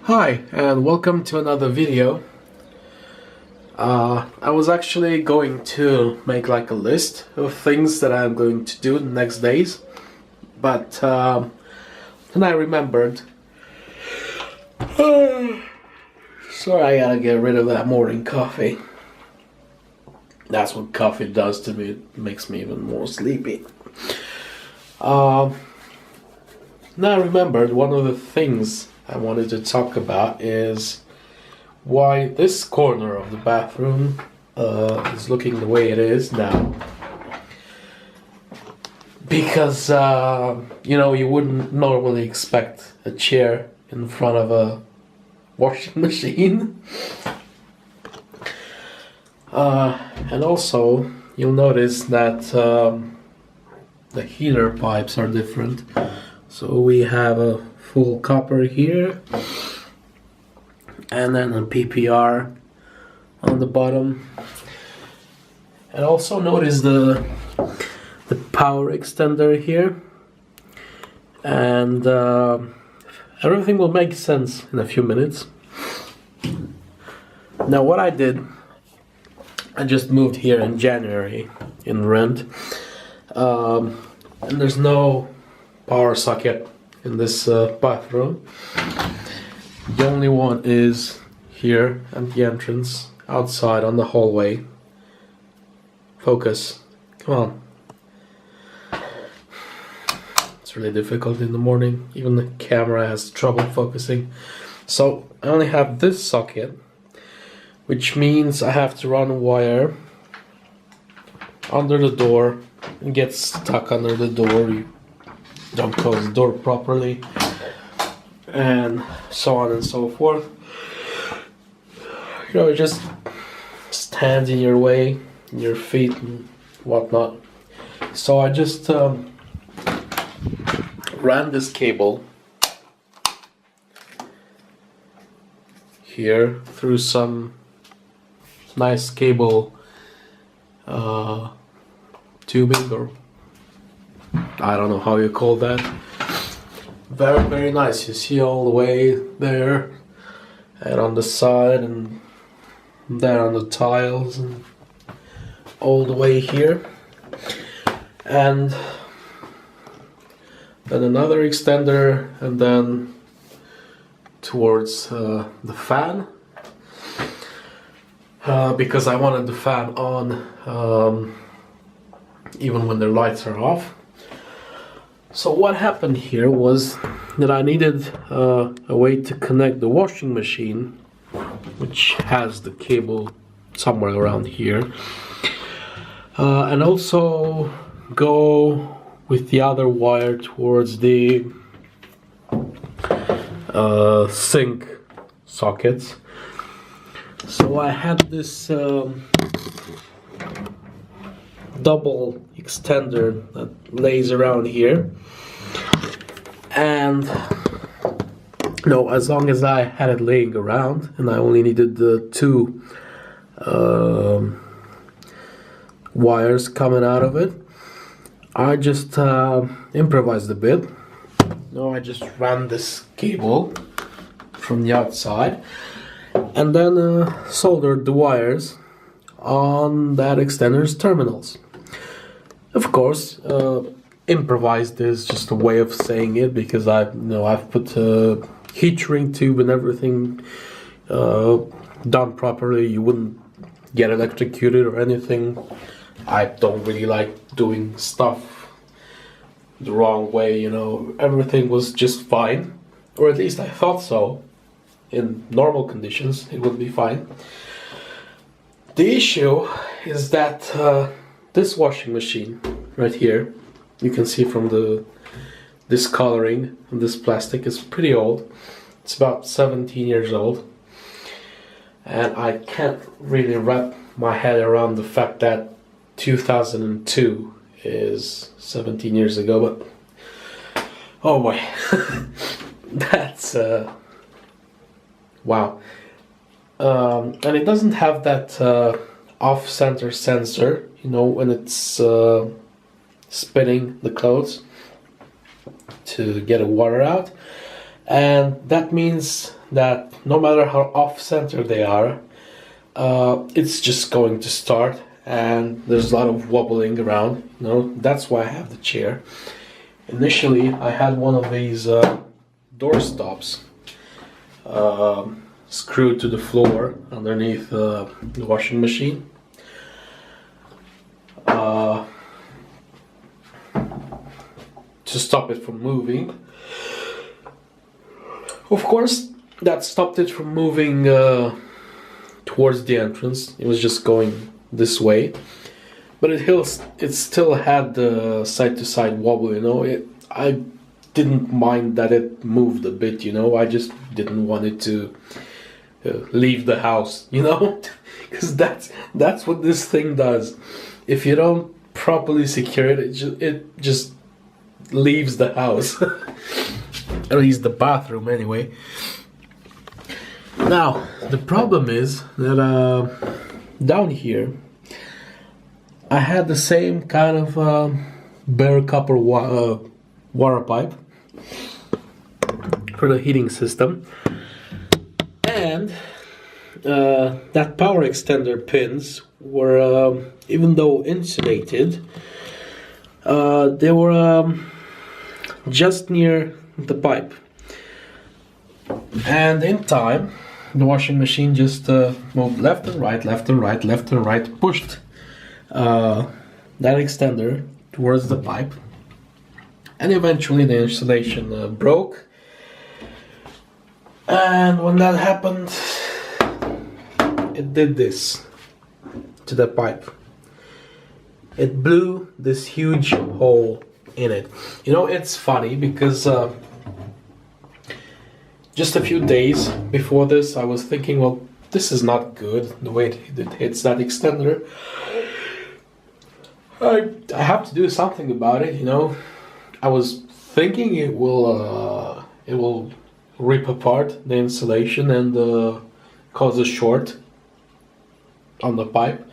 Hi, and welcome to another video. I was actually going to make like a list of things that I'm going to do the next days, but then I remembered. Sorry, I gotta get rid of that morning coffee. That's what coffee does to me. It makes me even more sleepy. Now I remembered one of the things I wanted to talk about is why this corner of the bathroom is looking the way it is now. Because, you wouldn't normally expect a chair in front of a washing machine. And also, you'll notice that the heater pipes are different. So we have a full copper here, and then a PPR on the bottom. And also notice the power extender here, and everything will make sense in a few minutes. Now what I did, I just moved here in January in rent, and there's no power socket in this bathroom. The only one is here at the entrance, outside on the hallway. Focus, come on. It's really difficult in the morning, even the camera has trouble focusing. So I only have this socket, which means I have to run a wire under the door and get stuck under the door. You don't close the door properly, and so on and so forth. It just stands in your way, in your feet and whatnot. So I just ran this cable here through some nice cable tubing, or I don't know how you call that. Very, very nice. You see all the way there, and on the side, and there on the tiles, and all the way here. And then another extender, and then towards the fan. Because I wanted the fan on even when the lights are off. So what happened here was that I needed a way to connect the washing machine, which has the cable somewhere around here, and also go with the other wire towards the sink sockets. So I had this double extender that lays around here, and as long as I had it laying around and I only needed the two wires coming out of it, I just improvised a bit. I just ran this cable from the outside and then soldered the wires on that extender's terminals. Of course, improvised is just a way of saying it, because I've put a heat shrink tube and everything done properly. You wouldn't get electrocuted or anything. I don't really like doing stuff the wrong way. Everything was just fine, or at least I thought so. In normal conditions, it would be fine. The issue is that this washing machine right here, you can see from this coloring and this plastic, is pretty old. It's about 17 years old, and I can't really wrap my head around the fact that 2002 is 17 years ago. But oh boy, that's wow. And it doesn't have that off-center sensor, when it's spinning the clothes to get the water out. and that means that no matter how off center they are, it's just going to start, and there's a lot of wobbling around. That's why I have the chair. Initially, I had one of these door stops screwed to the floor underneath the washing machine. To stop it from moving. Of course, that stopped it from moving towards the entrance. It was just going this way, but it still had the side-to-side wobble. I didn't mind that it moved a bit. I just didn't want it to leave the house. Because that's what this thing does. If you don't properly secure it, it just leaves the house. At least the bathroom, anyway. Now, the problem is that down here, I had the same kind of bare copper water pipe for the heating system, and that power extender pins were, even though insulated, they were just near the pipe. And in time, the washing machine just moved left and right, left and right, left and right, pushed that extender towards the pipe, and eventually the insulation broke. And when that happened, it did this to the pipe. It blew this huge hole in it. It's funny because just a few days before this, I was thinking, well, this is not good, the way it hits that extender. I have to do something about it. I was thinking it will rip apart the insulation and cause a short on the pipe.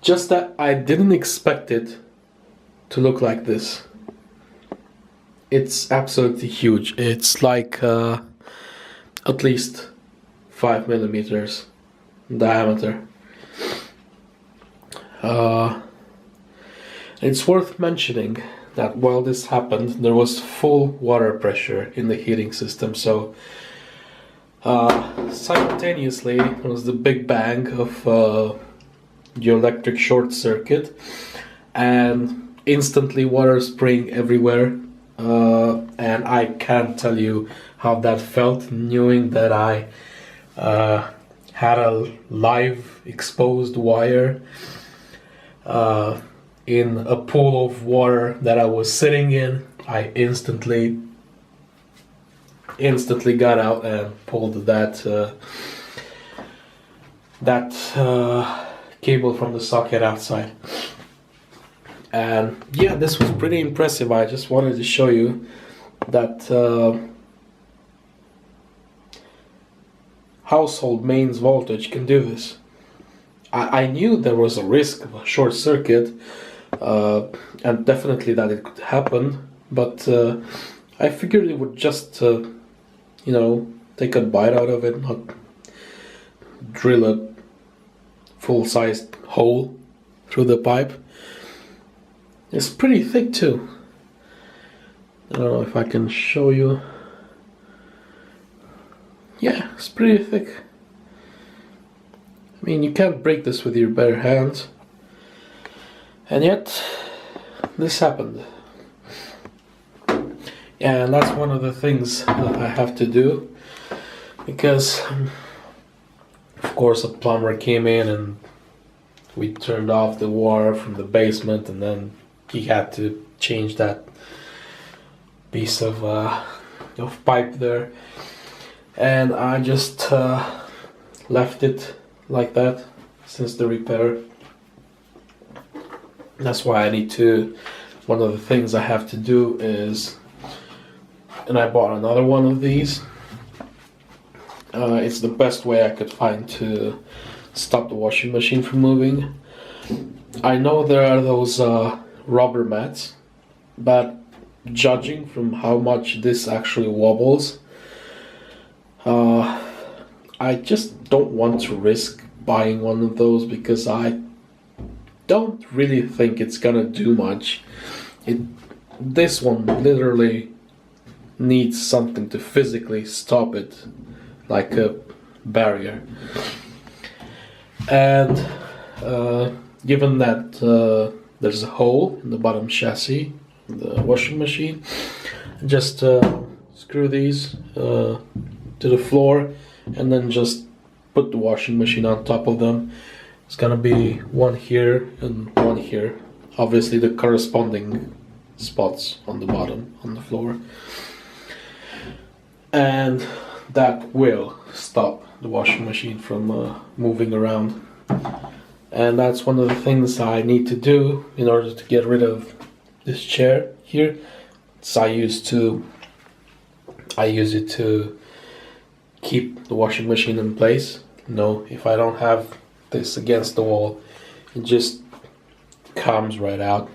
Just that I didn't expect it to look like this. It's absolutely huge. It's like at least 5 millimeters diameter. It's worth mentioning that while this happened, there was full water pressure in the heating system. So simultaneously, there was the big bang of the electric short circuit, and instantly water spraying everywhere. And I can't tell you how that felt, knowing that I had a live exposed wire in a pool of water that I was sitting in. I instantly got out and pulled that cable from the socket outside. And yeah, this was pretty impressive. I just wanted to show you that household mains voltage can do this. I knew there was a risk of a short circuit, and definitely that it could happen, but I figured it would just take a bite out of it, not drill a full-sized hole through the pipe. It's pretty thick too. I don't know if I can show you. Yeah, it's pretty thick. I mean, you can't break this with your bare hands. And yet, this happened. Yeah, and that's one of the things that I have to do. Because, of course, a plumber came in and we turned off the water from the basement, and then he had to change that piece of pipe there. And I just left it like that since the repair. That's why I need to, one of the things I have to do is, and I bought another one of these. It's the best way I could find to stop the washing machine from moving. I know there are those rubber mats, but judging from how much this actually wobbles, I just don't want to risk buying one of those because I don't really think it's gonna do much. This one literally needs something to physically stop it, like a barrier. And given that there's a hole in the bottom chassis, the washing machine, just screw these to the floor and then just put the washing machine on top of them. It's gonna be one here and one here, obviously the corresponding spots on the bottom on the floor, and that will stop the washing machine from moving around. And that's one of the things I need to do in order to get rid of this chair here. So I use it to keep the washing machine in place. You know, if I don't have this against the wall, it just comes right out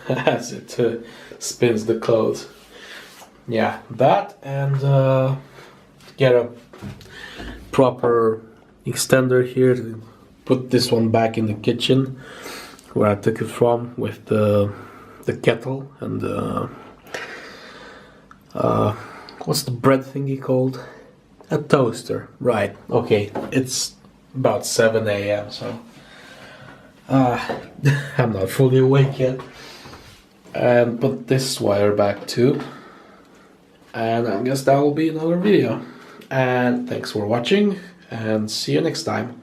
as it spins the clothes. Yeah, that, and get a proper extender here to put this one back in the kitchen where I took it from, with the kettle and what's the bread thingy called? A toaster, right? Okay, it's about 7 a.m. so I'm not fully awake yet. And put this wire back too. And I guess that will be another video. And thanks for watching, and see you next time.